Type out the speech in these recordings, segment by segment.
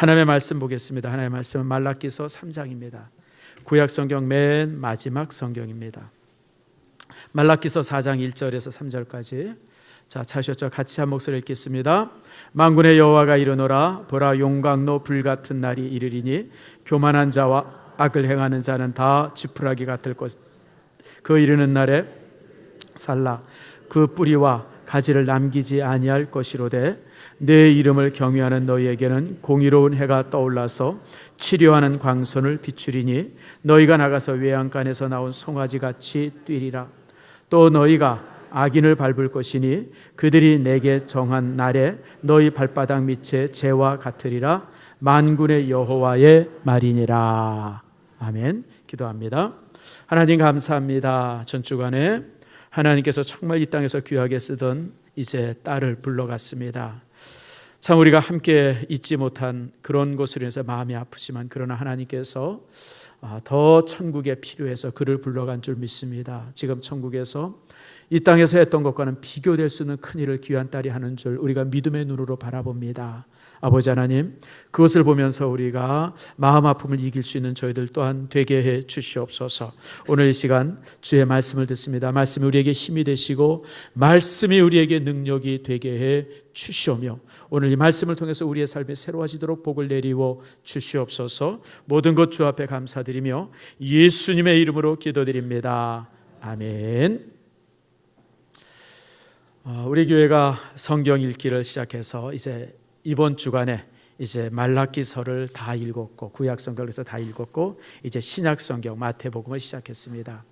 하나님의 말씀 보겠습니다. 하나님의 말씀은 말라기서 3장입니다. 구약 성경 맨 마지막 성경입니다. 말라기서 4장 1절에서 3절까지 자, 찾으셨죠? 같이 한 목소리 읽겠습니다. 만군의 여호와가 이르노라. 보라, 용광로 불같은 날이 이르리니 교만한 자와 악을 행하는 자는 다 지푸라기 같을 것. 그 이르는 날에 살라 그 뿌리와 가지를 남기지 아니할 것이로되 내 이름을 경외하는 너희에게는 공의로운 해가 떠올라서 치료하는 광선을 비추리니 너희가 나가서 외양간에서 나온 송아지같이 뛰리라. 또 너희가 악인을 밟을 것이니 그들이 내게 정한 날에 너희 발바닥 밑에 재와 같으리라. 만군의 여호와의 말이니라. 아멘. 기도합니다. 하나님 감사합니다. 전주간에 하나님께서 정말 이 땅에서 귀하게 쓰던 이제 딸을 불러갔습니다. 참 우리가 함께 잊지 못한 그런 것으로 인해서 마음이 아프지만 그러나 하나님께서 더 천국에 필요해서 그를 불러간 줄 믿습니다. 지금 천국에서 이 땅에서 했던 것과는 비교될 수 있는 큰 일을 귀한 딸이 하는 줄 우리가 믿음의 눈으로 바라봅니다. 아버지 하나님, 그것을 보면서 우리가 마음 아픔을 이길 수 있는 저희들 또한 되게 해 주시옵소서. 오늘 이 시간 주의 말씀을 듣습니다. 말씀이 우리에게 힘이 되시고 말씀이 우리에게 능력이 되게 해 주시오며 오늘 이 말씀을 통해서 우리의 삶이 새로워지도록 복을 내리워 주시옵소서. 모든 것 주 앞에 감사드리며 예수님의 이름으로 기도드립니다. 아멘. 우리 교회가 성경 읽기를 시작해서 이제 이번 주간에 이제 말라기서를 다 읽었고 구약 성경에서 다 읽었고 이제 신약 성경 마태복음을 시작했습니다.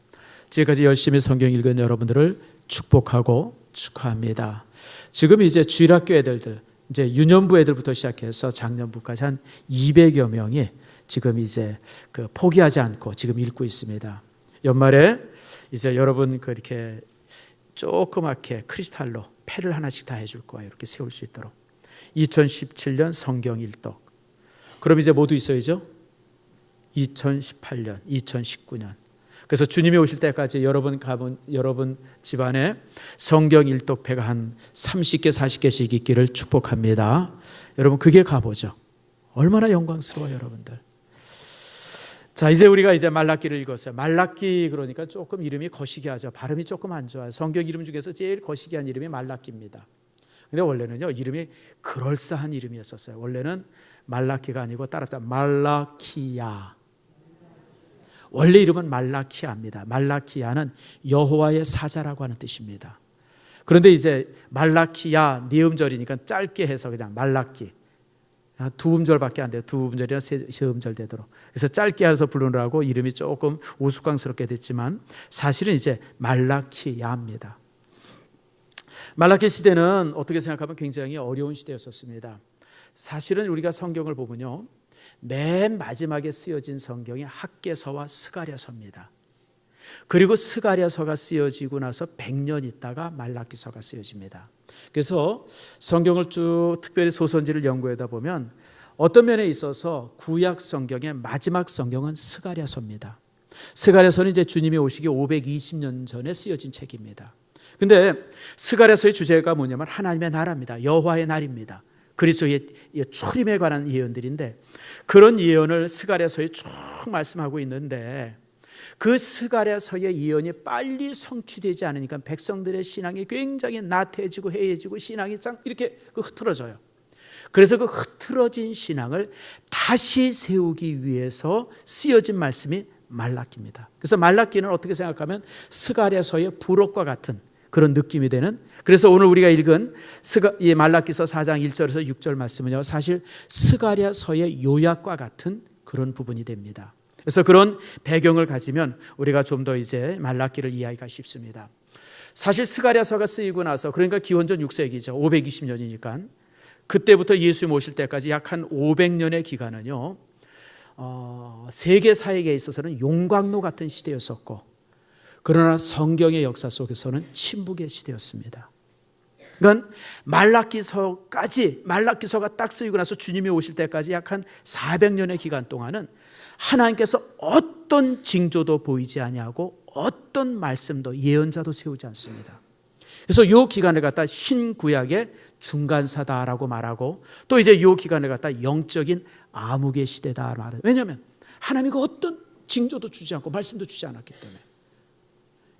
지금까지 열심히 성경 읽은 여러분들을 축복하고 축하합니다. 지금 이제 주일학교 애들들 이제 유년부 애들부터 시작해서 작년부까지 한 200여 명이 지금 이제 포기하지 않고 지금 읽고 있습니다. 연말에 이제 여러분 그렇게 조그맣게 크리스탈로 패를 하나씩 다 해줄 거예요. 이렇게 세울 수 있도록. 2017년 성경 일독. 그럼 이제 모두 있어야죠. 2018년, 2019년. 그래서 주님이 오실 때까지 여러분 집안에 성경 일독패가 한 30개, 40개씩 있기를 축복합니다. 여러분 그게 가보죠. 얼마나 영광스러워요, 여러분들. 자, 이제 우리가 이제 말라기를 읽었어요. 말라기 그러니까 조금 이름이 거시기 하죠. 발음이 조금 안 좋아요. 성경 이름 중에서 제일 거시기한 이름이 말라기입니다. 근데 원래는요, 이름이 그럴싸한 이름이었었어요. 원래는 말라기가 아니고 따랐다 말라키야. 원래 이름은 말라키야입니다. 말라키야는 여호와의 사자라고 하는 뜻입니다. 그런데 이제 말라키야 네 음절이니까 짧게 해서 그냥 말라키. 두 음절밖에 안 돼요. 두 음절이나 세 음절 되도록. 그래서 짧게 해서 부르느라고 이름이 조금 우스꽝스럽게 됐지만 사실은 이제 말라키야입니다. 말라기 시대는 어떻게 생각하면 굉장히 어려운 시대였었습니다. 사실은 우리가 성경을 보면요, 맨 마지막에 쓰여진 성경이 학개서와 스가랴서입니다. 그리고 스가랴서가 쓰여지고 나서 100년 있다가 말라기서가 쓰여집니다. 그래서 성경을 쭉 특별히 소선지를 연구하다 보면 어떤 면에 있어서 구약 성경의 마지막 성경은 스가랴서입니다. 스가랴서는 이제 주님이 오시기 520년 전에 쓰여진 책입니다. 근데 스가랴서의 주제가 뭐냐면 하나님의 나라입니다. 여호와의 날입니다. 그리스도의 출임에 관한 예언들인데 그런 예언을 스가랴서에 쭉 말씀하고 있는데 그 스가랴서의 예언이 빨리 성취되지 않으니까 백성들의 신앙이 굉장히 나태해지고 해해지고 신앙이 이렇게 흐트러져요. 그래서 그 흐트러진 신앙을 다시 세우기 위해서 쓰여진 말씀이 말라기입니다. 그래서 말라기는 어떻게 생각하면 스가랴서의 부록과 같은 그런 느낌이 되는, 그래서 오늘 우리가 읽은 이 말라기서 4장 1절에서 6절 말씀은요, 사실 스가랴서의 요약과 같은 그런 부분이 됩니다. 그래서 그런 배경을 가지면 우리가 좀 더 이제 말라기를 이해하기가 쉽습니다. 사실 스가랴서가 쓰이고 나서, 그러니까 기원전 6세기죠. 520년이니까 그때부터 예수님 오실 때까지 약 한 500년의 기간은요, 세계 사역에 있어서는 용광로 같은 시대였었고, 그러나 성경의 역사 속에서는 침묵의 시대였습니다. 그러니까 말라기서가 딱 쓰이고 나서 주님이 오실 때까지 약 한 400년의 기간 동안은 하나님께서 어떤 징조도 보이지 아니하고 어떤 말씀도 예언자도 세우지 않습니다. 그래서 이 기간을 갖다 신구약의 중간사다라고 말하고, 또 이제 이 기간을 갖다 영적인 암흑의 시대다 말해요. 왜냐하면 하나님이 어떤 징조도 주지 않고 말씀도 주지 않았기 때문에.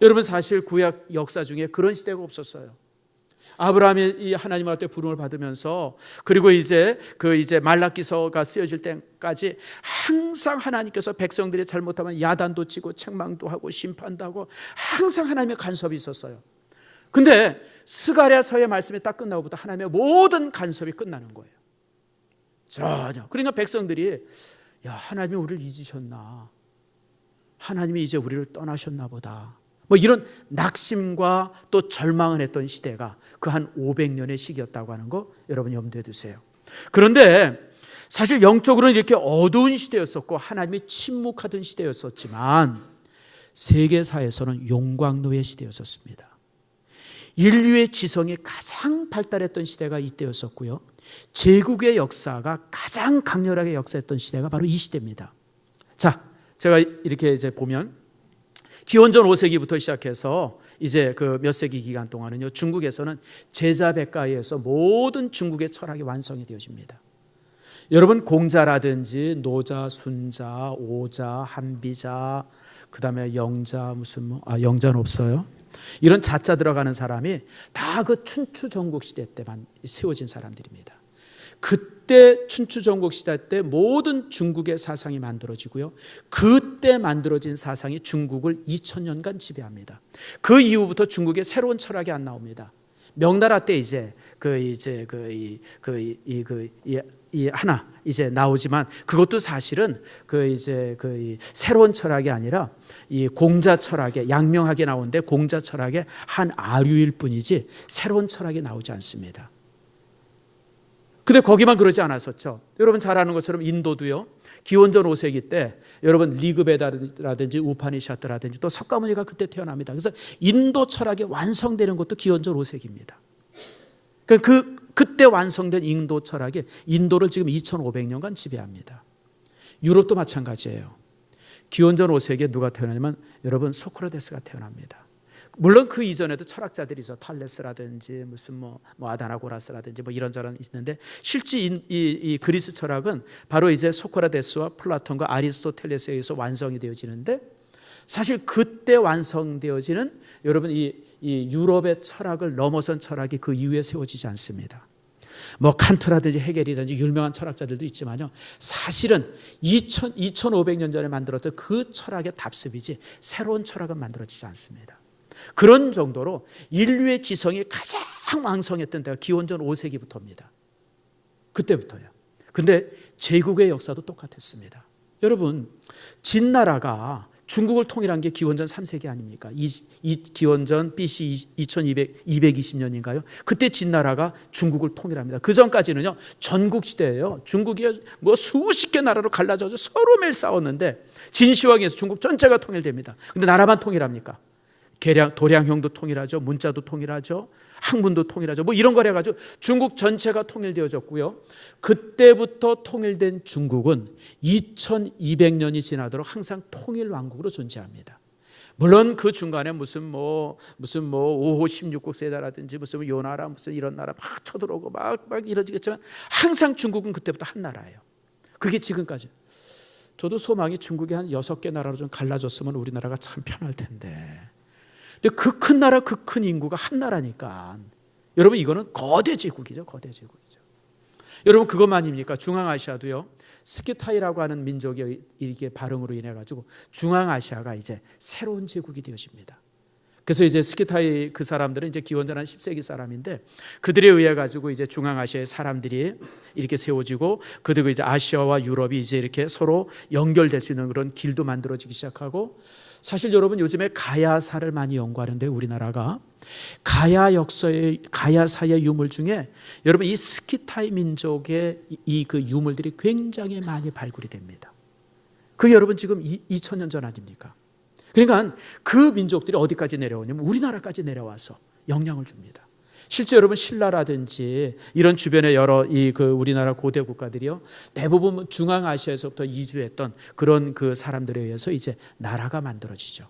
여러분, 사실 구약 역사 중에 그런 시대가 없었어요. 아브라함이 이 하나님한테 부름을 받으면서, 그리고 이제 말라기서가 쓰여질 때까지 항상 하나님께서 백성들이 잘못하면 야단도 치고 책망도 하고 심판도 하고 항상 하나님의 간섭이 있었어요. 근데 스가랴서의 말씀이 딱 끝나고부터 하나님의 모든 간섭이 끝나는 거예요. 전혀. 그러니까 백성들이, 야, 하나님이 우리를 잊으셨나? 하나님이 이제 우리를 떠나셨나 보다. 뭐 이런 낙심과 또 절망을 했던 시대가 그 한 500년의 시기였다고 하는 거 여러분 염두에 두세요. 그런데 사실 영적으로는 이렇게 어두운 시대였었고 하나님이 침묵하던 시대였었지만 세계사에서는 용광로의 시대였었습니다. 인류의 지성이 가장 발달했던 시대가 이때였었고요. 제국의 역사가 가장 강렬하게 역사했던 시대가 바로 이 시대입니다. 자, 제가 이렇게 이제 보면 기원전 5세기부터 시작해서 이제 그 몇 세기 기간 동안은요, 중국에서는 제자백가에서 모든 중국의 철학이 완성이 되어집니다. 여러분, 공자라든지 노자, 순자, 오자, 한비자, 그 다음에 영자, 영자는 없어요. 이런 자자 들어가는 사람이 다 그 춘추 전국 시대 때만 세워진 사람들입니다. 그때 춘추 전국 시대 때 모든 중국의 사상이 만들어지고요. 그때 만들어진 사상이 중국을 2000년간 지배합니다. 그 이후부터 중국에 새로운 철학이 안 나옵니다. 명나라 때 이제 하나 이제 나오지만 그것도 사실은 새로운 철학이 아니라 이 공자 철학의 양명하게 나오는데 공자 철학의 한 아류일 뿐이지 새로운 철학이 나오지 않습니다. 근데 거기만 그러지 않았었죠. 여러분 잘 아는 것처럼 인도도요. 기원전 5세기 때 여러분 리그베다라든지 우파니샤트라든지 또 석가모니가 그때 태어납니다. 그래서 인도 철학이 완성되는 것도 기원전 5세기입니다. 그때 완성된 인도 철학이 인도를 지금 2500년간 지배합니다. 유럽도 마찬가지예요. 기원전 5세기에 누가 태어나냐면 여러분 소크라테스가 태어납니다. 물론 그 이전에도 철학자들이 있어. 탈레스라든지 무슨 아다나고라스라든지 이런저런 있는데 실제 이 그리스 철학은 바로 이제 소크라테스와 플라톤과 아리스토텔레스에 의해서 완성이 되어지는데 사실 그때 완성되어지는 여러분 이 유럽의 철학을 넘어선 철학이 그 이후에 세워지지 않습니다. 칸트라든지 헤겔이든지 유명한 철학자들도 있지만요. 사실은 2500년 전에 만들었던 그 철학의 답습이지 새로운 철학은 만들어지지 않습니다. 그런 정도로 인류의 지성이 가장 왕성했던 때가 기원전 5세기부터입니다. 그때부터요. 근데 제국의 역사도 똑같았습니다. 여러분, 진나라가 중국을 통일한 게 기원전 3세기 아닙니까? 이 기원전 BC 2220년인가요? 그때 진나라가 중국을 통일합니다. 그 전까지는요, 전국시대예요. 중국이 수십 개 나라로 갈라져서 서로 매일 싸웠는데 진시황에서 중국 전체가 통일됩니다. 근데 나라만 통일합니까? 도량형도 통일하죠. 문자도 통일하죠. 학문도 통일하죠. 이런 걸 해가지고 중국 전체가 통일되어졌고요. 그때부터 통일된 중국은 2200년이 지나도록 항상 통일왕국으로 존재합니다. 물론 그 중간에 무슨 5호 16국 세자라든지 무슨 요나라 무슨 이런 나라 막 쳐들어오고 막 이러지겠지만 항상 중국은 그때부터 한 나라예요. 그게 지금까지. 저도 소망이 중국이 한 6개 나라로 좀 갈라졌으면 우리나라가 참 편할 텐데. 근데 그 큰 나라, 그 큰 인구가 한 나라니까. 여러분 이거는 거대 제국이죠. 거대 제국이죠. 여러분 그것만입니까? 중앙아시아도요. 스키타이라고 하는 민족의 이렇게 발흥으로 인해 가지고 중앙아시아가 이제 새로운 제국이 되어집니다. 그래서 이제 스키타이 그 사람들은 이제 기원전 한 10세기 사람인데 그들에 의해 가지고 이제 중앙아시아의 사람들이 이렇게 세워지고 그리고 이제 아시아와 유럽이 이제 이렇게 서로 연결될 수 있는 그런 길도 만들어지기 시작하고 사실 여러분 요즘에 가야사를 많이 연구하는데 우리나라가 가야사의 유물 중에 여러분 이 스키타이 민족의 그 유물들이 굉장히 많이 발굴이 됩니다. 그게 여러분 지금 2000년 전 아닙니까? 그러니까 그 민족들이 어디까지 내려오냐면 우리나라까지 내려와서 영향을 줍니다. 실제 여러분 신라라든지 이런 주변의 여러 우리나라 고대 국가들이요 대부분 중앙아시아에서부터 이주했던 그런 그 사람들에 의해서 이제 나라가 만들어지죠.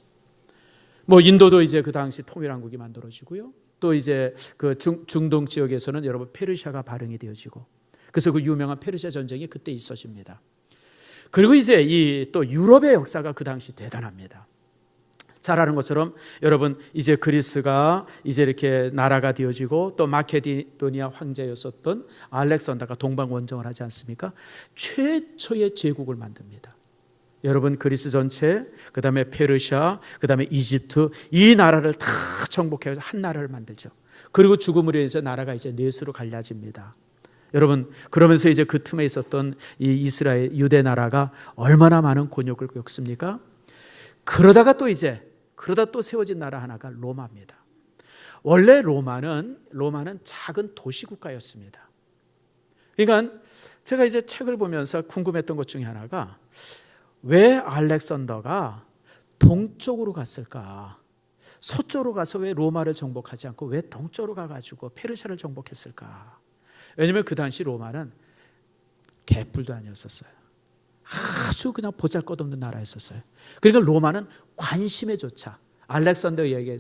인도도 이제 그 당시 통일왕국이 만들어지고요. 또 이제 그 중동 지역에서는 여러분 페르시아가 발흥이 되어지고, 그래서 그 유명한 페르시아 전쟁이 그때 있어집니다. 그리고 이제 이 또 유럽의 역사가 그 당시 대단합니다. 잘 아는 것처럼 여러분 이제 그리스가 이제 이렇게 나라가 되어지고, 또 마케도니아 황제였었던 알렉산더가 동방 원정을 하지 않습니까? 최초의 제국을 만듭니다. 여러분 그리스 전체, 그 다음에 페르시아, 그 다음에 이집트, 이 나라를 다 정복해서 한 나라를 만들죠. 그리고 죽음으로 인해서 나라가 이제 넷으로 갈라집니다. 여러분 그러면서 이제 그 틈에 있었던 이 이스라엘 유대 나라가 얼마나 많은 곤욕을 겪습니까? 그러다 또 세워진 나라 하나가 로마입니다. 원래 로마는 작은 도시 국가였습니다. 그러니까 제가 이제 책을 보면서 궁금했던 것 중에 하나가, 왜 알렉산더가 동쪽으로 갔을까? 서쪽으로 가서 왜 로마를 정복하지 않고 왜 동쪽으로 가가지고 페르시아를 정복했을까? 왜냐하면 그 당시 로마는 개뿔도 아니었었어요. 아주 그냥 보잘것없는 나라였었어요. 그러니까 로마는 관심에 조차, 알렉산더의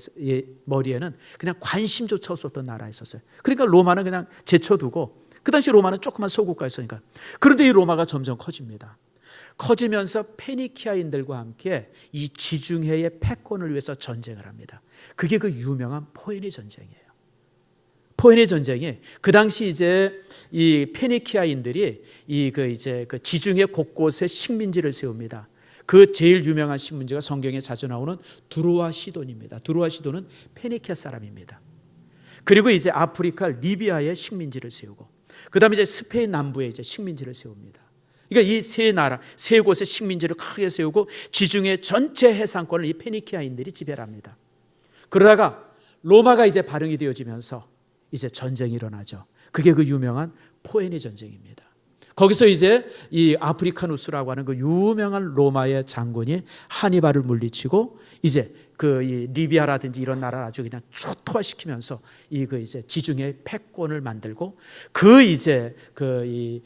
머리에는 그냥 관심조차 없었던 나라였었어요. 그러니까 로마는 그냥 제쳐두고, 그 당시 로마는 조그만 소국가였으니까. 그런데 이 로마가 점점 커집니다. 커지면서 페니키아인들과 함께 이 지중해의 패권을 위해서 전쟁을 합니다. 그게 그 유명한 포에니 전쟁이에요. 포에니 전쟁이 그 당시 이제 이 페니키아인들이 그 지중해 곳곳에 식민지를 세웁니다. 그 제일 유명한 식민지가 성경에 자주 나오는 두로와 시돈입니다. 두로와 시돈은 페니키아 사람입니다. 그리고 이제 아프리카 리비아에 식민지를 세우고, 그다음에 이제 스페인 남부에 이제 식민지를 세웁니다. 그러니까 이 세 나라, 세 곳의 식민지를 크게 세우고 지중해 전체 해상권을 이 페니키아인들이 지배를 합니다. 그러다가 로마가 이제 발흥이 되어지면서 이제 전쟁이 일어나죠. 그게 그 유명한 포에니 전쟁입니다. 거기서 이제 이 아프리카누스라고 하는 그 유명한 로마의 장군이 하니발을 물리치고, 이제 그 이 리비아라든지 이런 나라를 아주 그냥 초토화시키면서 이 이제 지중해 패권을 만들고, 이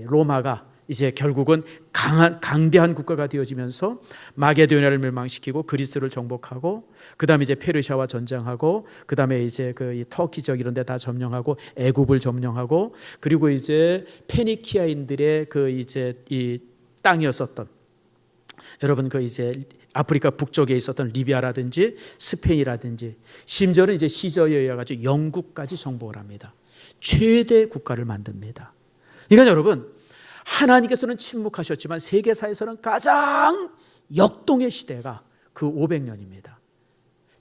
로마가 이제 결국은 강대한 국가가 되어지면서 마게도니아를 멸망시키고 그리스를 정복하고, 그다음에 이제 페르시아와 전쟁하고, 그다음에 이제 이 터키 적 이런 데 다 점령하고, 애굽을 점령하고, 그리고 이제 페니키아인들의 이제 이 땅이었었던, 여러분 이제 아프리카 북쪽에 있었던 리비아라든지 스페인이라든지, 심지어는 이제 시저에 의해 가지고 영국까지 정복을 합니다. 최대 국가를 만듭니다. 그러니까 여러분, 하나님께서는 침묵하셨지만 세계사에서는 가장 역동의 시대가 그 500년입니다.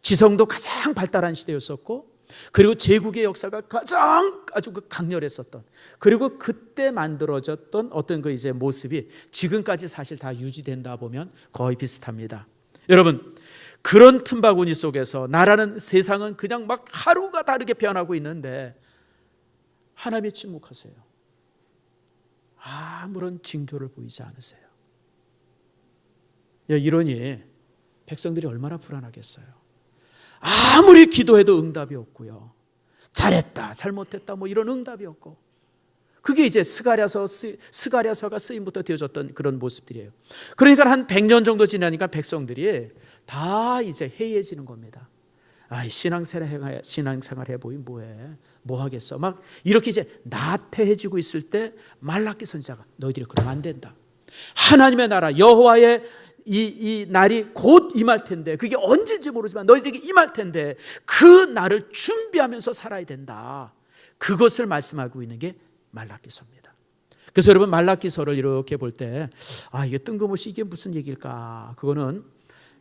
지성도 가장 발달한 시대였었고, 그리고 제국의 역사가 가장 아주 강렬했었던, 그리고 그때 만들어졌던 어떤 이제 모습이 지금까지 사실 다 유지된다 보면 거의 비슷합니다. 여러분, 그런 틈바구니 속에서 나라는, 세상은 그냥 막 하루가 다르게 변하고 있는데 하나님이 침묵하세요. 아무런 징조를 보이지 않으세요. 이러니 백성들이 얼마나 불안하겠어요. 아무리 기도해도 응답이 없고요. 잘했다, 잘못했다, 뭐 이런 응답이 없고. 그게 이제 스가랴서가 쓰임부터 되어졌던 그런 모습들이에요. 그러니까 한 100년 정도 지나니까 백성들이 다 이제 해이해지는 겁니다. 신앙생활 해보이 뭐해? 뭐 하겠어? 막 이렇게 이제 나태해지고 있을 때 말라기 선지자가 너희들이 그러면 안 된다. 하나님의 나라 여호와의 이 날이 곧 임할 텐데, 그게 언제인지 모르지만 너희들에게 임할 텐데 그 날을 준비하면서 살아야 된다. 그것을 말씀하고 있는 게 말라기서입니다. 그래서 여러분 말라기서를 이렇게 볼 때 이게 뜬금없이 이게 무슨 얘기일까? 그거는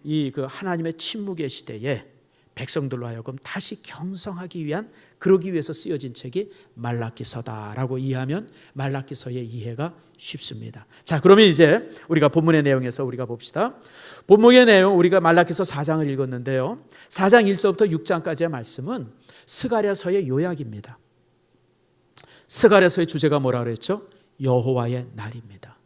그 하나님의 침묵의 시대에 백성들로 하여금 다시 경성하기 위한, 그러기 위해서 쓰여진 책이 말라기서다라고 이해하면 말라기서의 이해가 쉽습니다. 자, 그러면 이제 우리가 본문의 내용에서 우리가 봅시다. 본문의 내용, 우리가 말라기서 4장을 읽었는데요, 4장 1절부터 6장까지의 말씀은 스가랴서의 요약입니다. 스가랴서의 주제가 뭐라 그랬죠? 여호와의 날입니다.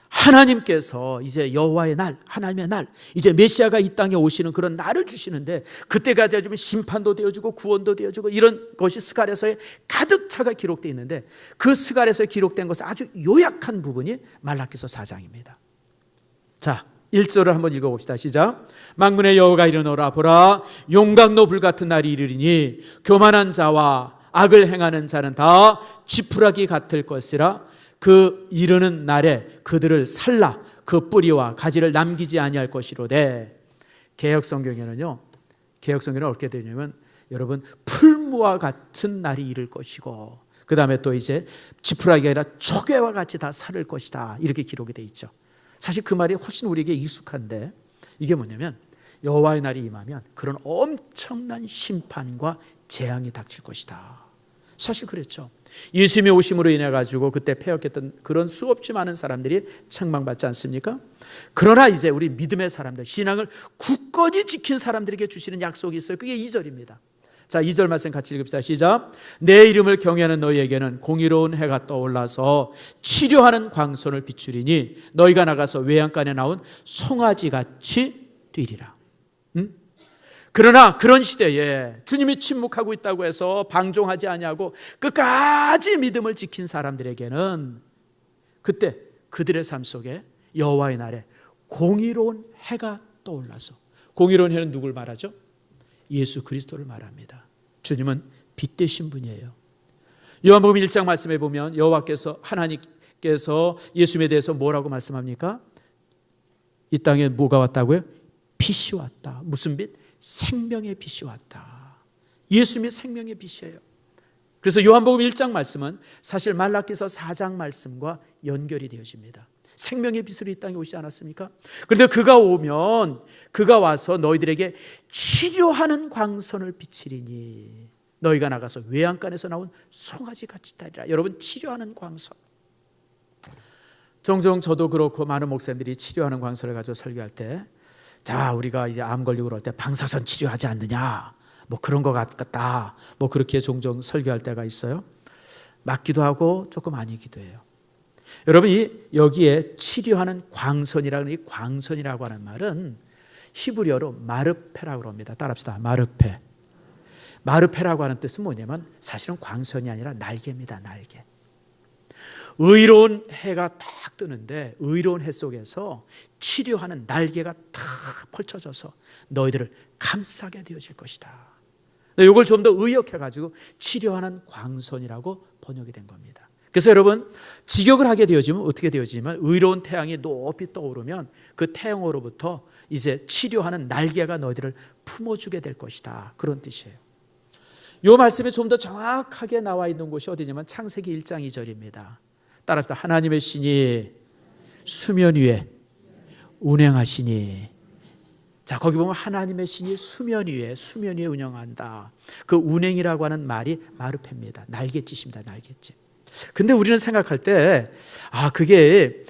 하나님께서 이제 여호와의 날, 하나님의 날, 이제 메시아가 이 땅에 오시는 그런 날을 주시는데, 그때가 되어지면 심판도 되어지고 구원도 되어지고 이런 것이 스가랴서에 가득 차가 기록되어 있는데, 그 스가랴서에 기록된 것은 아주 요약한 부분이 말라기서 4장입니다. 자, 1절을 한번 읽어봅시다. 시작. 만군의 여호와가 이르노라. 보라, 용광로 불같은 날이 이르리니 교만한 자와 악을 행하는 자는 다 지푸라기 같을 것이라. 그 이르는 날에 그들을 살라 그 뿌리와 가지를 남기지 아니할 것이로되. 개역성경에는요, 개역성경은 어떻게 되냐면 여러분, 풀무와 같은 날이 이를 것이고, 그 다음에 또 이제 지푸라기가 아니라 초계와 같이 다 살을 것이다, 이렇게 기록이 되어 있죠. 사실 그 말이 훨씬 우리에게 익숙한데, 이게 뭐냐면 여호와의 날이 임하면 그런 엄청난 심판과 재앙이 닥칠 것이다. 사실 그랬죠. 예수님의 오심으로 인해 가지고 그때 패역했던 그런 수없이 많은 사람들이 책망받지 않습니까? 그러나 이제 우리 믿음의 사람들, 신앙을 굳건히 지킨 사람들에게 주시는 약속이 있어요. 그게 2절입니다. 자, 2절 말씀 같이 읽읍시다. 시작. 내 이름을 경외하는 너희에게는 공의로운 해가 떠올라서 치료하는 광선을 비추리니 너희가 나가서 외양간에 나온 송아지같이 뛰리라. 그러나 그런 시대에 주님이 침묵하고 있다고 해서 방종하지 아니하고 끝까지 믿음을 지킨 사람들에게는 그때 그들의 삶 속에 여호와의 날에 공의로운 해가 떠올라서, 공의로운 해는 누굴 말하죠? 예수 그리스도를 말합니다. 주님은 빛 되신 분이에요. 요한복음 1장 말씀에 보면 여호와께서, 하나님께서 예수님에 대해서 뭐라고 말씀합니까? 이 땅에 뭐가 왔다고요? 빛이 왔다. 무슨 빛? 생명의 빛이 왔다. 예수님이 생명의 빛이에요. 그래서 요한복음 1장 말씀은 사실 말라기서 4장 말씀과 연결이 되어집니다. 생명의 빛으로 이 땅에 오시지 않았습니까? 그런데 그가 오면, 그가 와서 너희들에게 치료하는 광선을 비치리니 너희가 나가서 외양간에서 나온 송아지같이 따리라. 여러분, 치료하는 광선. 종종 저도 그렇고 많은 목사님들이 치료하는 광선을 가지고 설교할 때, 자, 우리가 이제 암 걸리고 그럴 때 방사선 치료하지 않느냐, 뭐 그런 것 같다, 뭐 그렇게 종종 설교할 때가 있어요. 맞기도 하고 조금 아니기도 해요. 여러분, 여기에 치료하는 광선이라는, 이 광선이라고 하는 말은 히브리어로 마르페라고 합니다. 따라합시다. 마르페. 마르페라고 하는 뜻은 뭐냐면 사실은 광선이 아니라 날개입니다. 날개. 의로운 해가 딱 뜨는데 의로운 해 속에서 치료하는 날개가 딱 펼쳐져서 너희들을 감싸게 되어질 것이다. 이걸 좀 더 의역해가지고 치료하는 광선이라고 번역이 된 겁니다. 그래서 여러분, 직역을 하게 되어지면 어떻게 되어지면 의로운 태양이 높이 떠오르면 그 태양으로부터 이제 치료하는 날개가 너희들을 품어주게 될 것이다, 그런 뜻이에요. 이 말씀이 좀 더 정확하게 나와 있는 곳이 어디냐면 창세기 1장 2절입니다. 따라합시다. 하나님의 신이 수면 위에 운행하시니. 자, 거기 보면 하나님의 신이 수면 위에 운영한다. 그 운행이라고 하는 말이 마르페입니다. 날갯짓입니다. 날갯짓. 근데 우리는 생각할 때, 그게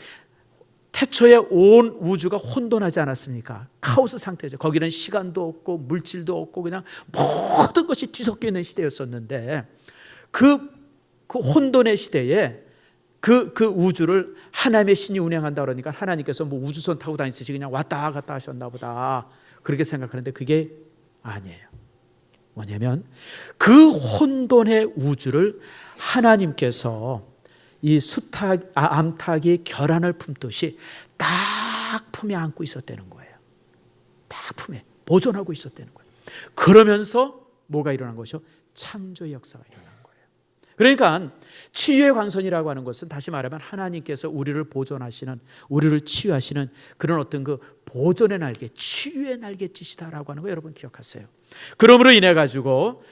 태초에 온 우주가 혼돈하지 않았습니까? 카오스 상태죠. 거기는 시간도 없고 물질도 없고 그냥 모든 것이 뒤섞여 있는 시대였었는데, 그 혼돈의 시대에 그 우주를 하나님의 신이 운행한다 그러니까 하나님께서 뭐 우주선 타고 다니듯이 그냥 왔다 갔다 하셨나 보다, 그렇게 생각하는데 그게 아니에요. 뭐냐면 그 혼돈의 우주를 하나님께서 이 암탉이 결안을 품듯이 딱 품에 안고 있었다는 거예요. 딱 품에 보존하고 있었다는 거예요. 그러면서 뭐가 일어난 것이요? 창조의 역사가 일어난 거예요. 그러니까 치유의 광선이라고 하는 것은 다시 말하면 하나님께서 우리를 보존하시는, 우리를 치유하시는 그런 어떤 그 보존의 날개, 치유의 날개짓이다라고 하는 거 여러분 기억하세요. 그러므로 인해 가지고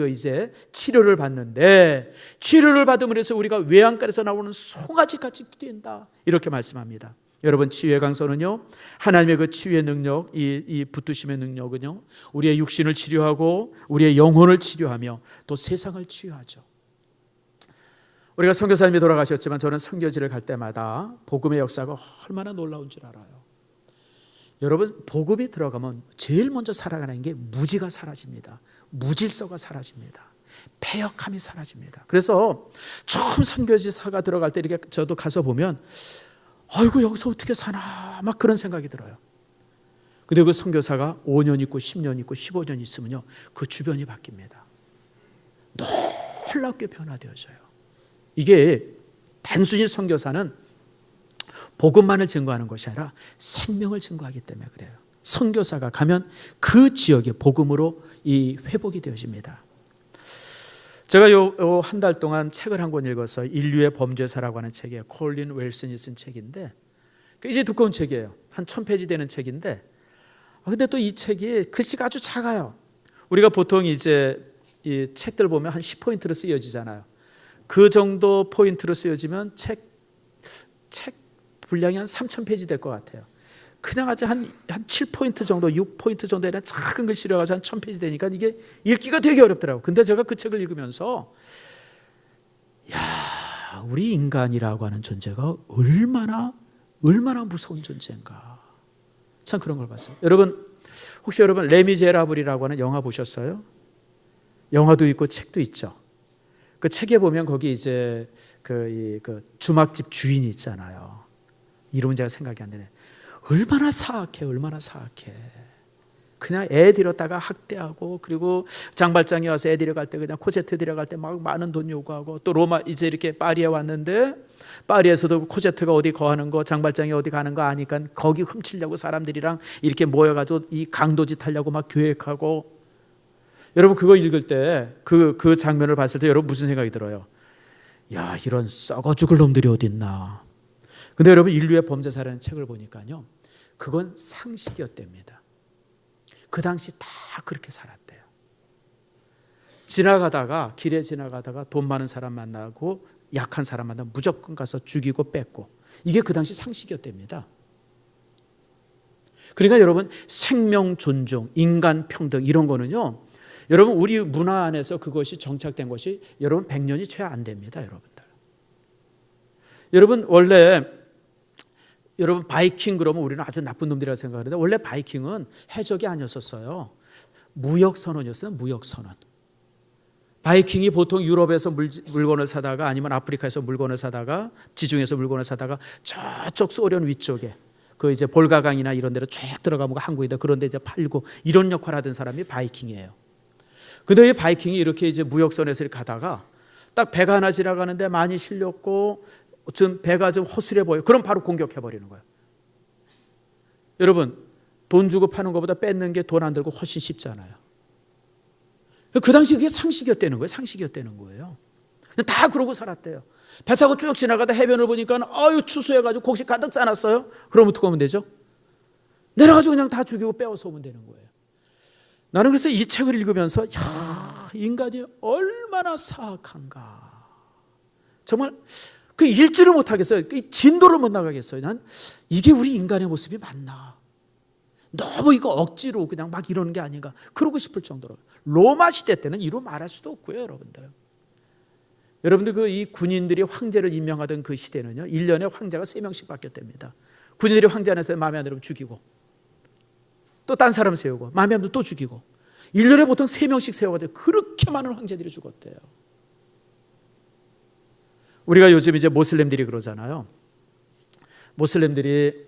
이제 치료를 받는데, 치료를 받음으로 해서 우리가 외양간에서 나오는 송아지같이 뛴다, 이렇게 말씀합니다. 여러분, 치유의 광선은요, 하나님의 그 치유의 능력, 이 붙드심의 능력은요, 우리의 육신을 치료하고 우리의 영혼을 치료하며 또 세상을 치유하죠. 우리가 선교사님이 돌아가셨지만 저는 선교지를 갈 때마다 복음의 역사가 얼마나 놀라운 줄 알아요. 여러분, 복음이 들어가면 제일 먼저 살아가는 게 무지가 사라집니다. 무질서가 사라집니다. 패역함이 사라집니다. 그래서 처음 선교지사가 들어갈 때 이렇게 저도 가서 보면 아이고 여기서 어떻게 사나 막 그런 생각이 들어요. 근데 그 선교사가 5년 있고 10년 있고 15년 있으면요, 그 주변이 바뀝니다. 놀랍게 변화되어져요. 이게 단순히 선교사는 복음만을 증거하는 것이 아니라 생명을 증거하기 때문에 그래요. 선교사가 가면 그 지역의 복음으로 이 회복이 되어집니다. 제가 요 한 달 동안 책을 한 권 읽어서 인류의 범죄사라고 하는 책이에요. 콜린 웰슨이 쓴 책인데 굉장히 두꺼운 책이에요. 한 1000페이지 되는 책인데 근데 또 이 책이 글씨가 아주 작아요. 우리가 보통 이제 이 책들 보면 한 10포인트로 쓰여지잖아요. 그 정도 포인트로 쓰여지면 책 분량이 한 3000페이지 될 것 같아요. 그냥 아주 한 7포인트 정도, 6포인트 정도 되는 작은 글씨로 가지고 한 1000페이지 되니까 이게 읽기가 되게 어렵더라고요. 근데 제가 그 책을 읽으면서 우리 인간이라고 하는 존재가 얼마나 무서운 존재인가. 참 그런 걸 봤어요. 혹시 여러분 레미제라블이라고 하는 영화 보셨어요? 영화도 있고 책도 있죠. 그 책에 보면 거기 이제 그 주막집 주인이 있잖아요. 이름은 제가 생각이 안 나네. 얼마나 사악해. 그냥 애 데려다가 학대하고, 그리고 장발장이 와서 애 데려갈 때 그냥 코제트 데려갈 때 막 많은 돈 요구하고, 또 로마 이제 이렇게 파리에 왔는데 파리에서도 코제트가 어디 거하는 거, 장발장이 어디 가는 거 아니까 거기 훔치려고 사람들이랑 이렇게 모여가지고 이 강도짓 하려고 막 계획하고. 여러분 그거 읽을 때 그 장면을 봤을 때 여러분 무슨 생각이 들어요? 야, 이런 썩어 죽을 놈들이 어디 있나. 근데 여러분 인류의 범죄사라는 책을 보니까요, 그건 상식이었답니다. 그 당시 다 그렇게 살았대요. 길에 지나가다가 돈 많은 사람 만나고 약한 사람 만나면 무조건 가서 죽이고 뺏고, 이게 그 당시 상식이었답니다. 그러니까 여러분 생명 존중, 인간 평등 이런 거는요, 여러분 우리 문화 안에서 그것이 정착된 것이 여러분 100년이 채 안 됩니다. 여러분들. 여러분 원래 여러분 바이킹 그러면 우리는 아주 나쁜 놈들이라고 생각하는데 원래 바이킹은 해적이 아니었었어요. 무역선원이었어요. 무역선원. 바이킹이 보통 유럽에서 물건을 사다가 아니면 아프리카에서 물건을 사다가 지중해에서 물건을 사다가 저쪽 소련 위쪽에 그 이제 볼가강이나 이런 데로 쫙 들어가면 항구에다 그런 데 이제 팔고 이런 역할을 하던 사람이 바이킹이에요. 근데 이 바이킹이 이렇게 이제 무역선에서 가다가 딱 배가 하나 지나가는데 많이 실렸고 좀 배가 좀 허술해 보여. 그럼 바로 공격해 버리는 거예요. 여러분 돈 주고 파는 것보다 뺏는 게 돈 안 들고 훨씬 쉽잖아요. 그 당시 그게 상식이었다는 거예요. 상식이었다는 거예요. 다 그러고 살았대요. 배 타고 쭉 지나가다 해변을 보니까 아유 추수해가지고 곡식 가득 싸놨어요. 그럼 어떻게 하면 되죠? 내려가지고 그냥 다 죽이고 빼어서 오면 되는 거예요. 나는 그래서 이 책을 읽으면서 인간이 얼마나 사악한가. 정말 그 읽지를 못하겠어요. 진도를 못 나가겠어요. 난 이게 우리 인간의 모습이 맞나. 너무 이거 억지로 그냥 막 이러는 게 아닌가. 그러고 싶을 정도로. 로마 시대 때는 이루 말할 수도 없고요. 여러분들 그 이 군인들이 황제를 임명하던 그 시대는요, 1년에 황제가 3명씩 바뀌었답니다. 군인들이 황제 안에서 마음에 안 들면 죽이고 또 딴 사람 세우고 마음에 안 들면 또 죽이고 1년에 보통 3명씩 세워가지고 그렇게 많은 황제들이 죽었대요. 우리가 요즘 이제 모슬렘들이 그러잖아요. 모슬렘들이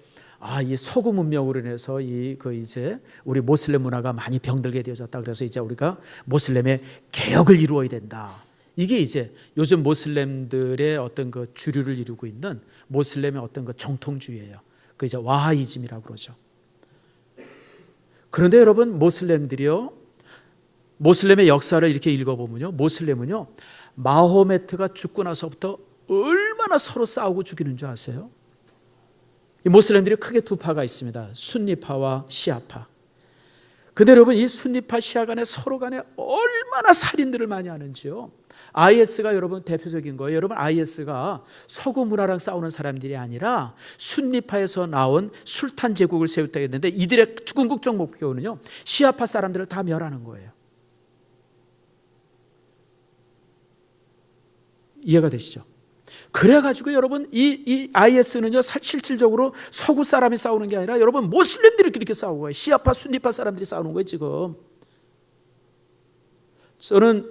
이 서구 문명으로 인해서 이제 우리 모슬렘 문화가 많이 병들게 되어졌다. 그래서 이제 우리가 모슬렘의 개혁을 이루어야 된다. 이게 이제 요즘 모슬렘들의 어떤 그 주류를 이루고 있는 모슬렘의 어떤 그 정통주의예요. 그 이제 와하이즘이라고 그러죠. 그런데 여러분 모슬렘들이요, 모슬렘의 역사를 이렇게 읽어보면요, 모슬렘은요 마호메트가 죽고 나서부터 얼마나 서로 싸우고 죽이는 줄 아세요? 이 모슬렘들이 크게 두 파가 있습니다. 순니파와 시아파. 근데 여러분 이 순니파 시아 간에 서로 간에 얼마나 살인들을 많이 하는지요. IS가 여러분 대표적인 거예요. 여러분 IS가 서구 문화랑 싸우는 사람들이 아니라 순니파에서 나온 술탄 제국을 세웠다 했는데 이들의 궁극적 목표는요, 시아파 사람들을 다 멸하는 거예요. 이해가 되시죠? 그래가지고 여러분 이 IS는요 실질적으로 서구 사람이 싸우는 게 아니라 여러분 모슬렘들이 그렇게 싸우는 거예요. 시아파 순니파 사람들이 싸우는 거예요 지금. 저는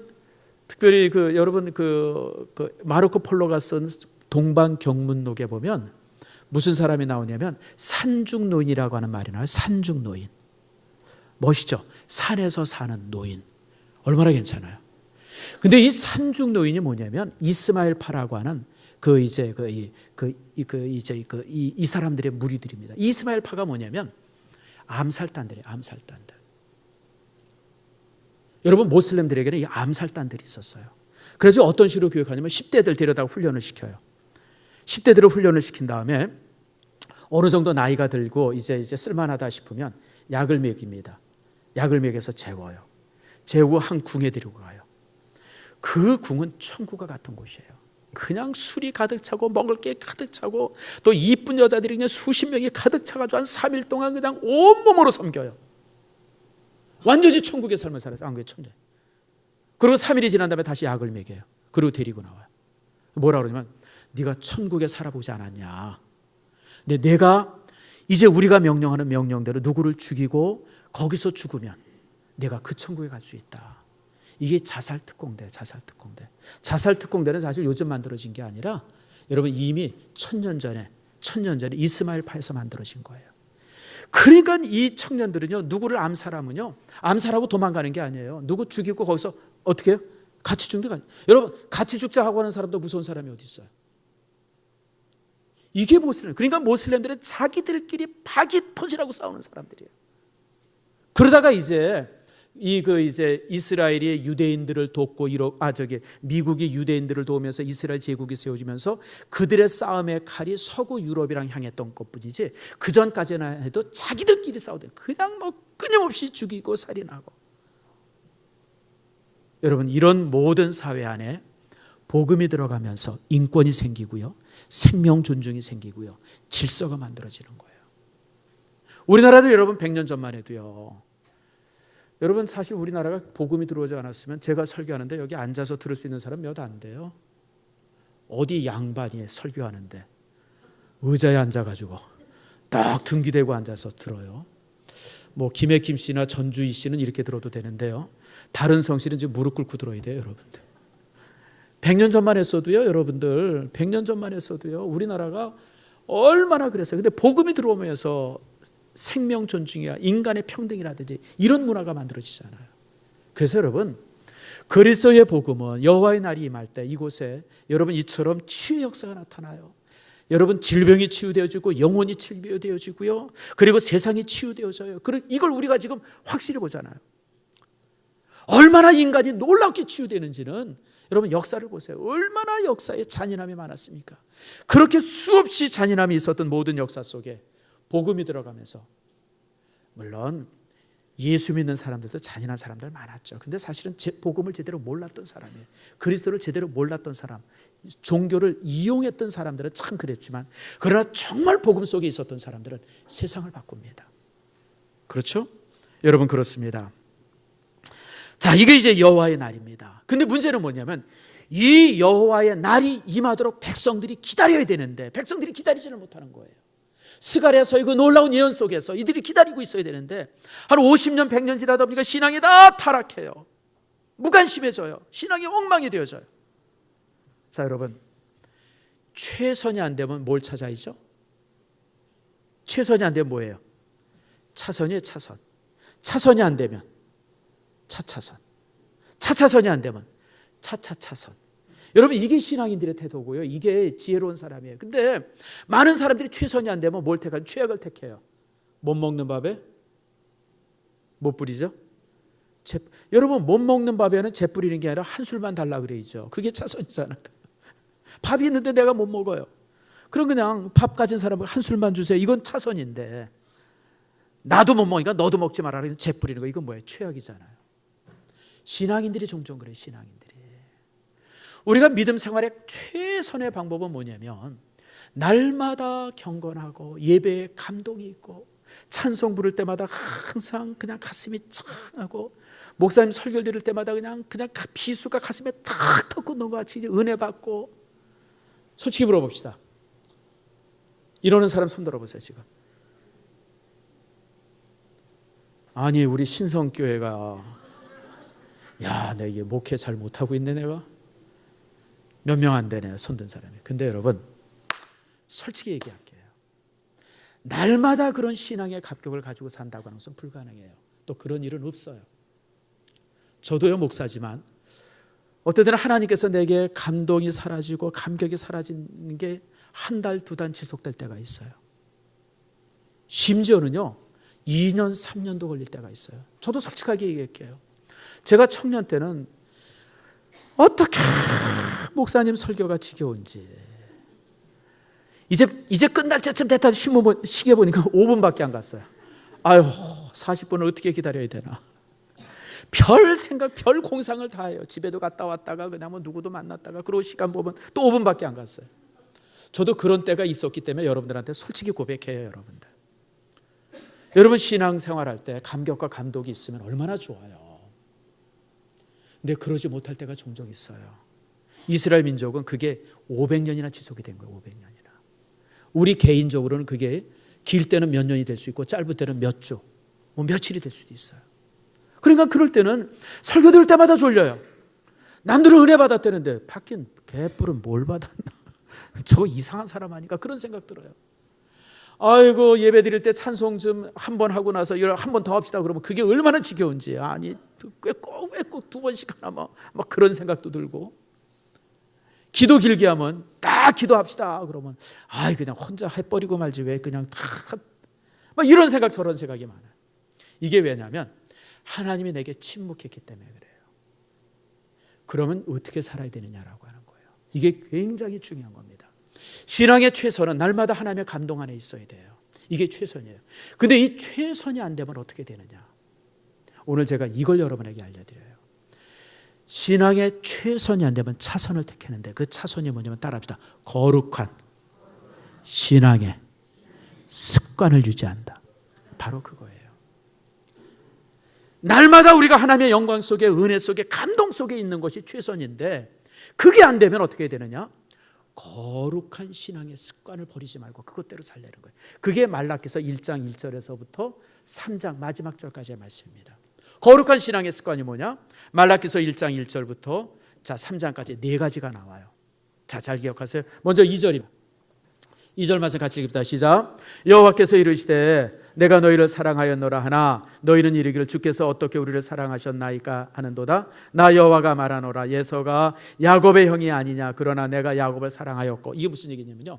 특별히 여러분 마르코 폴로가 쓴 동방경문록에 보면 무슨 사람이 나오냐면 산중노인이라고 하는 말이 나와요. 산중노인. 멋있죠? 산에서 사는 노인. 얼마나 괜찮아요. 근데 이 산중노인이 뭐냐면 이스마엘 파라고 하는 이 사람들의 무리들입니다. 이스마엘파가 뭐냐면 암살단들이에요. 암살단들. 여러분, 모슬렘들에게는 이 암살단들이 있었어요. 그래서 어떤 식으로 교육하냐면 10대들 데려다가 훈련을 시켜요. 10대들을 훈련을 시킨 다음에 어느 정도 나이가 들고 이제 쓸만하다 싶으면 약을 먹입니다. 약을 먹여서 재워요. 재우고 한 궁에 데리고 가요. 그 궁은 천국과 같은 곳이에요. 그냥 술이 가득 차고 먹을 게 가득 차고 또 이쁜 여자들이 그냥 수십 명이 가득 차가지고 한 3일 동안 그냥 온몸으로 섬겨요. 완전히 천국의 삶을 살아서 안 그래요? 천재. 그리고 3일이 지난 다음에 다시 약을 먹여요. 그리고 데리고 나와요. 뭐라 그러냐면 네가 천국에 살아보지 않았냐. 근데 내가 이제 우리가 명령하는 명령대로 누구를 죽이고 거기서 죽으면 내가 그 천국에 갈 수 있다. 이게 자살특공대. 자살특공대는 사실 요즘 만들어진 게 아니라 여러분 이미 천년 전에 이스마엘파에서 만들어진 거예요. 그러니까 이 청년들은요, 누구를 암살하면요, 암살하고 도망가는 게 아니에요. 누구 죽이고 거기서 어떻게 해요? 같이 죽는 게 아니에요. 여러분, 같이 죽자 하고 하는 사람도 무서운 사람이 어디 있어요? 이게 모슬렘. 그러니까 모슬렘들은 자기들끼리 박이 터지라고 싸우는 사람들이에요. 그러다가 이제 이스라엘이 유대인들을 돕고 미국이 유대인들을 도우면서 이스라엘 제국이 세워지면서 그들의 싸움의 칼이 서구 유럽이랑 향했던 것뿐이지 그 전까지나 해도 자기들끼리 싸우대. 그냥 뭐 끊임없이 죽이고 살인하고. 여러분, 이런 모든 사회 안에 복음이 들어가면서 인권이 생기고요, 생명 존중이 생기고요, 질서가 만들어지는 거예요. 우리나라도 여러분 100년 전만 해도요, 여러분 사실 우리나라가 복음이 들어오지 않았으면 제가 설교하는데 여기 앉아서 들을 수 있는 사람 몇 안 돼요. 어디 양반이 설교하는데 의자에 앉아가지고 딱 등기대고 앉아서 들어요. 뭐 김혜김 씨나 전주희 씨는 이렇게 들어도 되는데요, 다른 성실은 이제 무릎 꿇고 들어야 돼요. 여러분들 100년 전만 했어도요, 여러분들 100년 전만 했어도요, 우리나라가 얼마나 그랬어요. 근데 복음이 들어오면서 생명 존중이야, 인간의 평등이라든지 이런 문화가 만들어지잖아요. 그래서 여러분, 그리스도의 복음은 여호와의 날이 임할 때 이곳에 여러분 이처럼 치유의 역사가 나타나요. 여러분, 질병이 치유되어지고 영혼이 치유되어지고요, 그리고 세상이 치유되어져요. 이걸 우리가 지금 확실히 보잖아요. 얼마나 인간이 놀랍게 치유되는지는 여러분 역사를 보세요. 얼마나 역사에 잔인함이 많았습니까? 그렇게 수없이 잔인함이 있었던 모든 역사 속에 복음이 들어가면서, 물론 예수 믿는 사람들도 잔인한 사람들 많았죠. 근데 사실은 복음을 제대로 몰랐던 사람이에요. 그리스도를 제대로 몰랐던 사람, 종교를 이용했던 사람들은 참 그랬지만, 그러나 정말 복음 속에 있었던 사람들은 세상을 바꿉니다. 그렇죠? 여러분, 그렇습니다. 자, 이게 이제 여호와의 날입니다. 근데 문제는 뭐냐면 이 여호와의 날이 임하도록 백성들이 기다려야 되는데 백성들이 기다리지를 못하는 거예요. 스가랴서의 그 놀라운 예언 속에서 이들이 기다리고 있어야 되는데 한 50년 100년 지나다 보니까 신앙이 다 타락해요. 무관심해져요. 신앙이 엉망이 되어져요. 자, 여러분, 최선이 안 되면 뭘 찾아야죠? 최선이 안 되면 뭐예요? 차선이에요. 차선. 차선이 안 되면 차차선. 차차선이 안 되면 차차차선. 여러분, 이게 신앙인들의 태도고요, 이게 지혜로운 사람이에요. 근데 많은 사람들이 최선이 안 되면 뭘 택하죠? 최악을 택해요. 못 먹는 밥에 못 뿌리죠? 여러분, 못 먹는 밥에는 재 뿌리는 게 아니라 한술만 달라 그래야죠. 그게 차선이잖아요. 밥이 있는데 내가 못 먹어요. 그럼 그냥 밥 가진 사람은 한술만 주세요. 이건 차선인데, 나도 못 먹으니까 너도 먹지 마라, 재 뿌리는 거, 이건 뭐예요? 최악이잖아요. 신앙인들이 종종 그래요. 신앙인들이. 우리가 믿음 생활의 최선의 방법은 뭐냐면 날마다 경건하고 예배에 감동이 있고 찬송 부를 때마다 항상 그냥 가슴이 창하고 목사님 설교 들을 때마다 그냥 비수가 가슴에 탁 터고 넘어가지 은혜 받고. 솔직히 물어봅시다. 이러는 사람 손 들어보세요. 지금. 아니, 우리 신성교회가, 야, 내가 이게 목회 잘 못하고 있네. 내가 몇 명 안 되네, 손든 사람이. 근데 여러분, 솔직히 얘기할게요. 날마다 그런 신앙의 감격을 가지고 산다고 하는 것은 불가능해요. 또 그런 일은 없어요. 저도요, 목사지만 어떤 때는 하나님께서 내게 감동이 사라지고 감격이 사라지는 게 한 달, 두 달 지속될 때가 있어요. 심지어는요 2년, 3년도 걸릴 때가 있어요. 저도 솔직하게 얘기할게요. 제가 청년 때는 어떻게 목사님 설교가 지겨운지, 이제 끝날 때쯤 됐다 시계 보니까 5분밖에 안 갔어요. 아유, 40분을 어떻게 기다려야 되나. 별 생각, 별 공상을 다 해요. 집에도 갔다 왔다가 그냥 뭐 누구도 만났다가 그러고 시간 보면 또 5분밖에 안 갔어요. 저도 그런 때가 있었기 때문에 여러분들한테 솔직히 고백해요. 여러분 신앙생활할 때 감격과 감동이 있으면 얼마나 좋아요. 근데 그러지 못할 때가 종종 있어요. 이스라엘 민족은 그게 500년이나 지속이 된 거예요. 500년이나. 우리 개인적으로는 그게 길 때는 몇 년이 될 수 있고 짧을 때는 몇 주, 뭐 며칠이 될 수도 있어요. 그러니까 그럴 때는 설교 들을 때마다 졸려요. 남들은 은혜 받았다는데 받긴 개뿔은 뭘 받았나. 저거 이상한 사람 아니까 그런 생각 들어요. 아이고 예배 드릴 때 찬송 좀 한 번 하고 나서 한 번 더 합시다 그러면 그게 얼마나 지겨운지. 아니 왜 꼭 두 번씩 하나 막 그런 생각도 들고, 기도 길게 하면 딱 기도합시다 그러면 아이 그냥 혼자 해버리고 말지 왜 그냥 막 이런 생각 저런 생각이 많아요. 이게 왜냐하면 하나님이 내게 침묵했기 때문에 그래요. 그러면 어떻게 살아야 되느냐라고 하는 거예요. 이게 굉장히 중요한 겁니다. 신앙의 최선은 날마다 하나님의 감동 안에 있어야 돼요. 이게 최선이에요. 근데 이 최선이 안 되면 어떻게 되느냐. 오늘 제가 이걸 여러분에게 알려드려요. 신앙의 최선이 안 되면 차선을 택하는데 그 차선이 뭐냐면 따라합시다. 거룩한 신앙의 습관을 유지한다. 바로 그거예요. 날마다 우리가 하나님의 영광 속에, 은혜 속에, 감동 속에 있는 것이 최선인데 그게 안 되면 어떻게 되느냐. 거룩한 신앙의 습관을 버리지 말고 그것대로 살려는 거예요. 그게 말라기서 1장 1절에서부터 3장 마지막 절까지의 말씀입니다. 거룩한 신앙의 습관이 뭐냐? 말라기서 1장 1절부터 3장까지 네 가지가 나와요. 잘 기억하세요. 먼저 2절입니다. 2절 말씀 같이 읽읍시다. 시작. 여호와께서 이르시되 내가 너희를 사랑하였노라 하나 너희는 이르기를 주께서 어떻게 우리를 사랑하셨나이까 하는도다. 나 여호와가 말하노라 에서가 야곱의 형이 아니냐. 그러나 내가 야곱을 사랑하였고. 이게 무슨 얘기냐면요,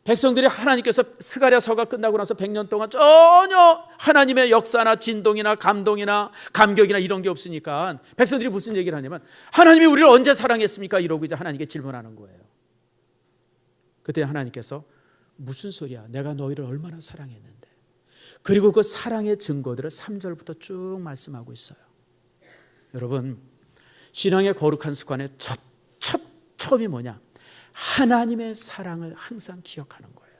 백성들이 하나님께서 스가랴서가 끝나고 나서 100년 동안 전혀 하나님의 역사나 진동이나 감동이나 감격이나 이런 게 없으니까 백성들이 무슨 얘기를 하냐면 하나님이 우리를 언제 사랑했습니까? 이러고 이제 하나님께 질문하는 거예요. 그때 하나님께서 무슨 소리야, 내가 너희를 얼마나 사랑했는데. 그리고 그 사랑의 증거들을 3절부터 쭉 말씀하고 있어요. 여러분 신앙의 거룩한 습관의 처음이 뭐냐? 하나님의 사랑을 항상 기억하는 거예요.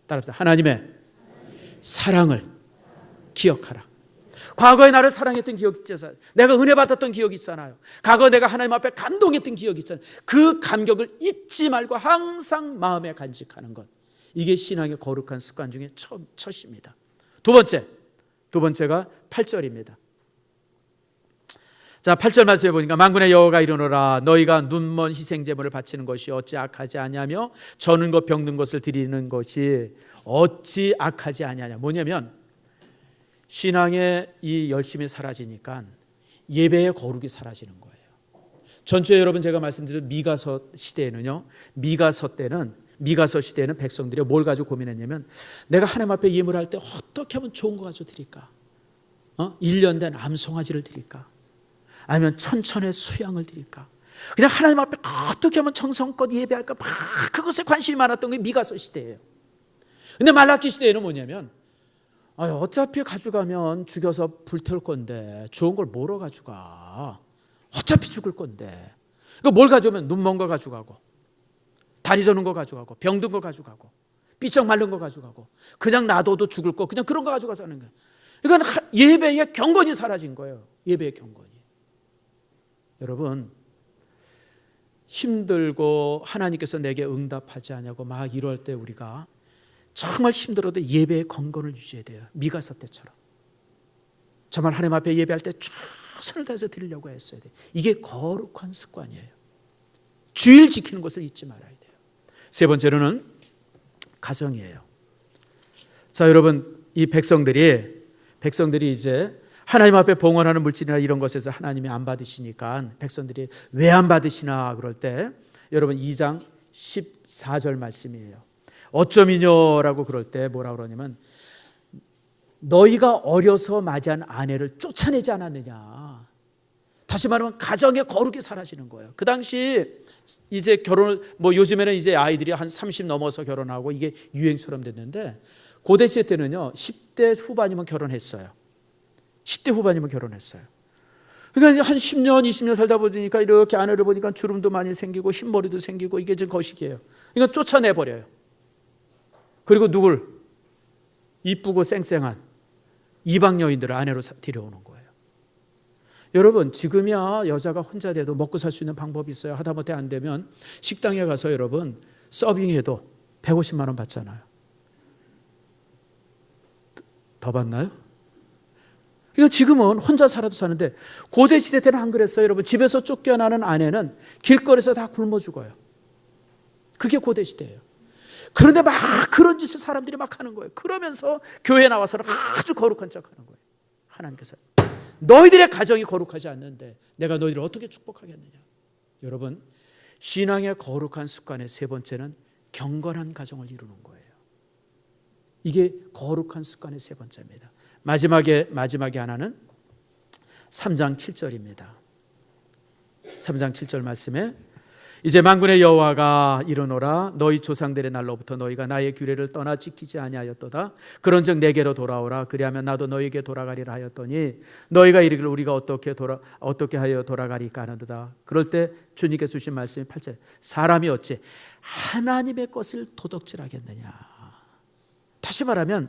따라합시다. 하나님의 사랑을 기억하라. 과거에 나를 사랑했던 기억이 있잖아요. 내가 은혜 받았던 기억이 있잖아요. 과거에 내가 하나님 앞에 감동했던 기억이 있잖아요. 그 감격을 잊지 말고 항상 마음에 간직하는 것. 이게 신앙의 거룩한 습관 중에 첫입니다. 두 번째가 8절입니다. 자, 8절 말씀해 보니까 만군의 여호와가 이르노라 너희가 눈먼 희생 제물을 바치는 것이 어찌 악하지 아니하며 저는 것 병든 것을 드리는 것이 어찌 악하지 아니하냐. 뭐냐면 신앙의 이 열심이 사라지니까 예배의 거룩이 사라지는 거예요. 전주에 여러분 제가 말씀드린 미가서 시대에는요, 미가서 시대에는 백성들이 뭘 가지고 고민했냐면 내가 하나님 앞에 예물할 때 어떻게 하면 좋은 거 가지고 드릴까? 1년 된 암송아지를 드릴까? 아니면 천천의 수양을 드릴까? 그냥 하나님 앞에 어떻게 하면 정성껏 예배할까? 막 그것에 관심이 많았던 게 미가서 시대예요. 근데 말라기 시대에는 뭐냐면 어차피 가져가면 죽여서 불태울 건데 좋은 걸 뭐로 가져가? 어차피 죽을 건데. 뭘 가져오면 눈먼 거 가져가고 다리 저는 거 가져가고 병든 거 가져가고 삐쩍 마른 거 가져가고 그냥 놔둬도 죽을 거 그냥 그런 거 가져가서 하는 거예요. 이건 예배의 경건이 사라진 거예요. 예배의 경건이. 여러분 힘들고 하나님께서 내게 응답하지 않냐고 막 이럴 때 우리가 정말 힘들어도 예배의 경건을 유지해야 돼요. 미가서 때처럼 정말 하나님 앞에 예배할 때 최선을 다해서 드리려고 했어야 돼요. 이게 거룩한 습관이에요. 주일 지키는 것을 잊지 말아야 돼요. 세 번째로는 가정이에요. 자, 여러분 이 백성들이 이제 하나님 앞에 봉헌하는 물질이나 이런 것에서 하나님이 안 받으시니까 백성들이 왜 안 받으시나 그럴 때 여러분 2장 14절 말씀이에요. 어쩌미뇨라고 그럴 때 뭐라 그러냐면 너희가 어려서 맞이한 아내를 쫓아내지 않았느냐. 다시 말하면 가정에 거룩히 살아시는 거예요. 그 당시 이제 결혼을 요즘에는 이제 아이들이 한 30 넘어서 결혼하고 이게 유행처럼 됐는데 고대 시대 때는요 10대 후반이면 결혼했어요. 10대 후반이면 결혼했어요. 그러니까 한 10년 20년 살다 보니까 이렇게 아내를 보니까 주름도 많이 생기고 흰머리도 생기고 이게 지금 거식이에요. 이건 쫓아내버려요. 그리고 누굴? 이쁘고 쌩쌩한 이방 여인들을 아내로 데려오는 거예요. 여러분 지금이야 여자가 혼자 돼도 먹고 살 수 있는 방법이 있어요. 하다못해 안 되면 식당에 가서 여러분 서빙해도 150만 원 받잖아요. 더 받나요? 이거 지금은 혼자 살아도 사는데 고대 시대 때는 안 그랬어요. 여러분 집에서 쫓겨나는 아내는 길거리에서 다 굶어 죽어요. 그게 고대 시대예요. 그런데 막 그런 짓을 사람들이 막 하는 거예요. 그러면서 교회에 나와서는 아주 거룩한 척하는 거예요. 하나님께서 너희들의 가정이 거룩하지 않는데 내가 너희들을 어떻게 축복하겠느냐. 여러분 신앙의 거룩한 습관의 세 번째는 경건한 가정을 이루는 거예요. 이게 거룩한 습관의 세 번째입니다. 마지막에 하나는 3장 7절입니다. 3장 7절 말씀에 이제 만군의 여호와가 이르노라 너희 조상들의 날로부터 너희가 나의 규례를 떠나 지키지 아니하였도다. 그런즉 내게로 돌아오라. 그리하면 나도 너희에게 돌아가리라 하였더니 너희가 이르기를 우리가 어떻게 하여 돌아가리까 하는도다. 그럴 때 주님께서 주신 말씀이 8절 사람이 어찌 하나님의 것을 도둑질하겠느냐. 다시 말하면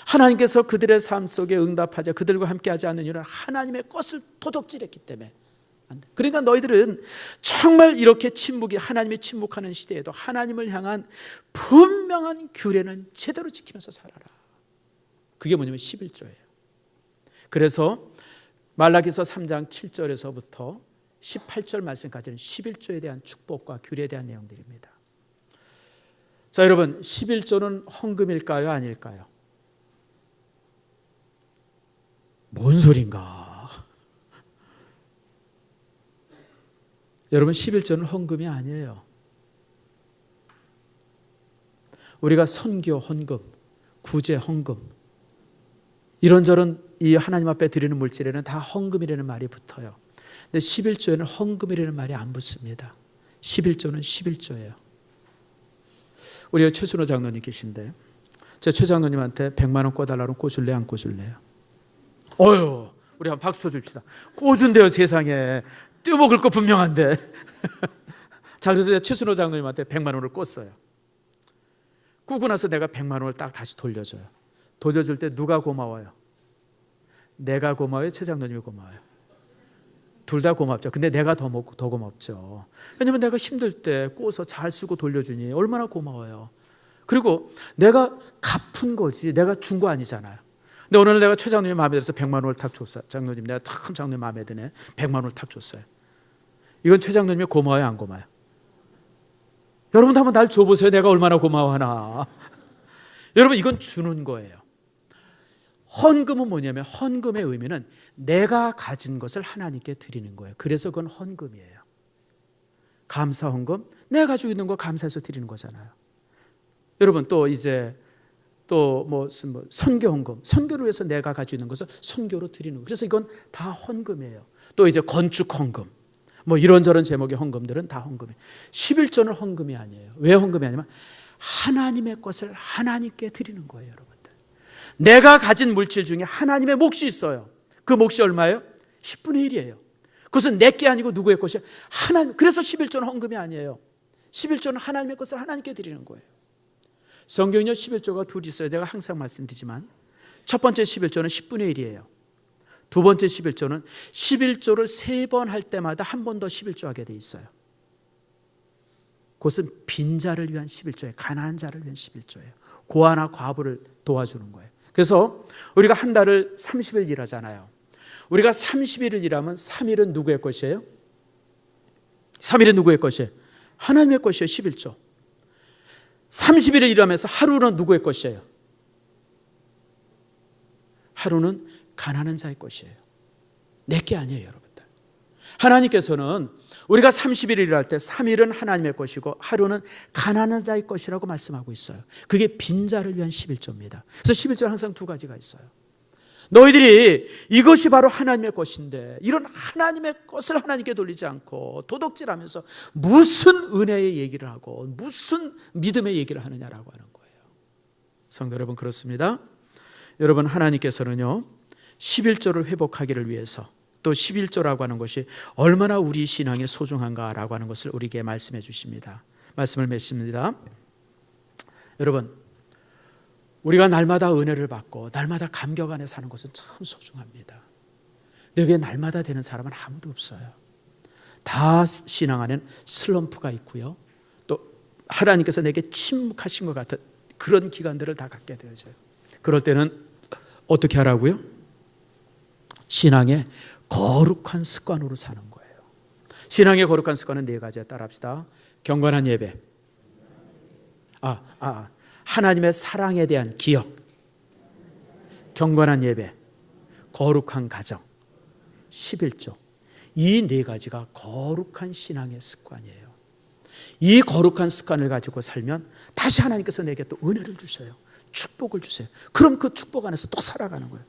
하나님께서 그들의 삶 속에 응답하자 그들과 함께하지 않는 이유는 하나님의 것을 도둑질했기 때문에 안 돼. 그러니까 너희들은 정말 이렇게 하나님이 침묵하는 시대에도 하나님을 향한 분명한 규례는 제대로 지키면서 살아라. 그게 뭐냐면 11조예요. 그래서 말라기서 3장 7절에서부터 18절 말씀까지는 11조에 대한 축복과 규례에 대한 내용들입니다. 자, 여러분 11조는 헌금일까요? 아닐까요? 뭔 소린가? 여러분 11조는 헌금이 아니에요. 우리가 선교 헌금, 구제 헌금 이런저런 이 하나님 앞에 드리는 물질에는 다 헌금이라는 말이 붙어요. 근데 11조에는 헌금이라는 말이 안 붙습니다. 11조는 11조예요. 우리 최순호 장로님 계신데 제 최 장로님한테 100만 원 꿔달라고 꿔줄래 안 꿔줄래요? 어휴, 우리 한번 박수 줍시다. 꿔준대요. 세상에 떼어먹을 거 분명한데. 자, 그래서 제가 최순호 장로님한테 100만 원을 꿨어요. 꾸고 나서 내가 100만 원을 딱 다시 돌려줘요. 돌려줄 때 누가 고마워요? 내가 고마워요? 최 장로님이 고마워요? 둘 다 고맙죠. 근데 내가 더 고맙죠. 왜냐면 내가 힘들 때 꿔서 잘 쓰고 돌려주니 얼마나 고마워요. 그리고 내가 갚은 거지 내가 준 거 아니잖아요. 근데 오늘 내가 최 장로님 마음에 들어서 100만 원을 탁 줬어요. 장로님 내가 참 장로님 마음에 드네. 100만 원을 탁 줬어요. 이건 최 장로님이 고마워요 안 고마워요? 여러분도 한번 날 줘보세요. 내가 얼마나 고마워하나. 여러분 이건 주는 거예요. 헌금은 뭐냐면 헌금의 의미는 내가 가진 것을 하나님께 드리는 거예요. 그래서 그건 헌금이에요. 감사 헌금, 내가 가지고 있는 거 감사해서 드리는 거잖아요. 여러분 또 이제 또 선교 헌금, 선교를 위해서 내가 가지고 있는 것을 선교로 드리는 거. 그래서 이건 다 헌금이에요. 또 이제 건축 헌금, 이런저런 제목의 헌금들은 다 헌금이에요. 11조는 헌금이 아니에요. 왜 헌금이 아니면 하나님의 것을 하나님께 드리는 거예요, 여러분들. 내가 가진 물질 중에 하나님의 몫이 있어요. 그 몫이 얼마예요? 10분의 1이에요. 그것은 내 게 아니고 누구의 것이에요? 하나님. 그래서 11조는 헌금이 아니에요. 11조는 하나님의 것을 하나님께 드리는 거예요. 성경에 11조가 둘이 있어요. 제가 항상 말씀드리지만 첫 번째 11조는 10분의 1이에요. 두 번째 11조는 11조를 3번 할 때마다 한 번 더 11조 하게 돼 있어요. 그것은 빈자를 위한 11조예요. 가난한 자를 위한 11조예요. 고아나 과부를 도와주는 거예요. 그래서 우리가 한 달을 30일 일하잖아요. 우리가 30일을 일하면 3일은 누구의 것이에요? 3일은 누구의 것이에요? 하나님의 것이에요. 11조. 30일을 일하면서 하루는 누구의 것이에요? 하루는 가난한 자의 것이에요. 내게 아니에요, 여러분들. 하나님께서는 우리가 30일 일할 때 3일은 하나님의 것이고 하루는 가난한 자의 것이라고 말씀하고 있어요. 그게 빈자를 위한 11조입니다. 그래서 11조는 항상 두 가지가 있어요. 너희들이 이것이 바로 하나님의 것인데 이런 하나님의 것을 하나님께 돌리지 않고 도둑질하면서 무슨 은혜의 얘기를 하고 무슨 믿음의 얘기를 하느냐라고 하는 거예요. 성도 여러분, 그렇습니다. 여러분, 하나님께서는요 11조를 회복하기를 위해서 또 11조라고 하는 것이 얼마나 우리 신앙에 소중한가라고 하는 것을 우리에게 말씀해 주십니다. 말씀을 맺습니다. 여러분, 우리가 날마다 은혜를 받고 날마다 감격 안에 사는 것은 참 소중합니다. 내게 날마다 되는 사람은 아무도 없어요. 다 신앙 안에는 슬럼프가 있고요. 또 하나님께서 내게 침묵하신 것 같은 그런 기간들을 다 갖게 되어져요. 그럴 때는 어떻게 하라고요? 신앙의 거룩한 습관으로 사는 거예요. 신앙의 거룩한 습관은 네 가지에 따라합시다. 경건한 예배, 하나님의 사랑에 대한 기억, 경건한 예배, 거룩한 가정, 11조. 이 네 가지가 거룩한 신앙의 습관이에요. 이 거룩한 습관을 가지고 살면 다시 하나님께서 내게 또 은혜를 주셔요. 축복을 주세요. 그럼 그 축복 안에서 또 살아가는 거예요.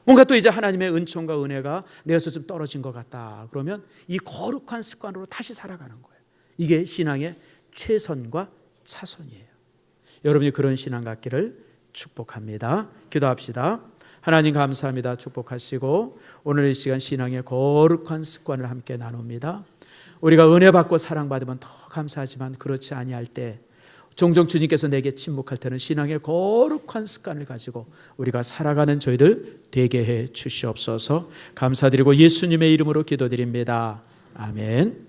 뭔가 또 이제 하나님의 은총과 은혜가 내게서 좀 떨어진 것 같다. 그러면 이 거룩한 습관으로 다시 살아가는 거예요. 이게 신앙의 최선과 차선이에요. 여러분이 그런 신앙 갖기를 축복합니다. 기도합시다. 하나님 감사합니다. 축복하시고 오늘 이 시간 신앙의 거룩한 습관을 함께 나눕니다. 우리가 은혜 받고 사랑받으면 더 감사하지만 그렇지 아니할 때 종종 주님께서 내게 침묵할 때는 신앙의 거룩한 습관을 가지고 우리가 살아가는 저희들 되게 해 주시옵소서. 감사드리고 예수님의 이름으로 기도드립니다. 아멘.